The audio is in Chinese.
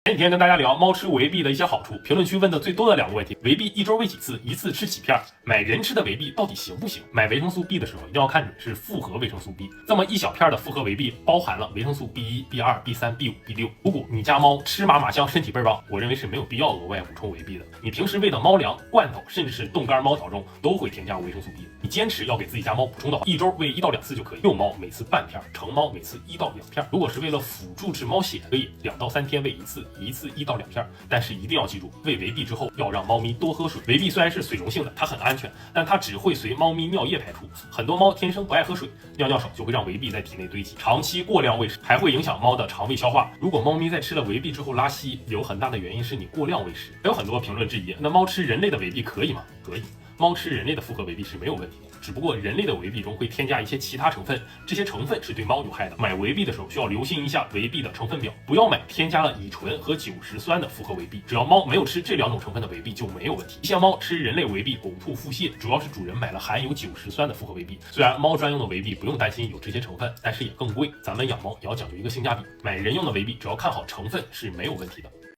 前几天跟大家聊猫吃维 B 的一些好处，评论区问的最多的2个问题：维 B 一周喂几次？一次吃几片？买人吃的维 B 到底行不行？买维生素 B 的时候一定要看准是复合维生素 B， 这么一小片的复合维 B 包含了维生素 B1、B2、B3、B5、B6。如果你家猫吃嘛嘛香，身体倍儿棒，我认为是没有必要额外补充维 B 的。你平时喂的猫粮、罐头，甚至是冻干猫条中都会添加维生素 B， 你坚持要给自己家猫补充的话，一周喂1到2次就可以。幼猫每次半片，成猫每次1到2片。如果是为了辅助治猫血，可以2到3天喂一次，一次1到2片。但是一定要记住，喂维 B 之后要让猫咪多喝水。维 B 虽然是水溶性的，它很安全，但它只会随猫咪尿液排出。很多猫天生不爱喝水，尿少就会让维 B 在体内堆积，长期过量喂食还会影响猫的肠胃消化。如果猫咪在吃了维 B 之后拉稀，有很大的原因是你过量喂食。还有很多评论质疑，那猫吃人类的维 B 可以吗？可以。猫吃人类的复合维 B 是没有问题的，只不过人类的维 B 中会添加一些其他成分，这些成分是对猫有害的。买维 B 的时候需要留心一下维 B 的成分表，不要买添加了乙醇和酒石酸的复合维 B。只要猫没有吃这2种成分的维 B 就没有问题。一些猫吃人类维 B 呕吐腹泻，主要是主人买了含有酒石酸的复合维 B。虽然猫专用的维 B 不用担心有这些成分，但是也更贵。咱们养猫也要讲究一个性价比，买人用的维 B 只要看好成分是没有问题的。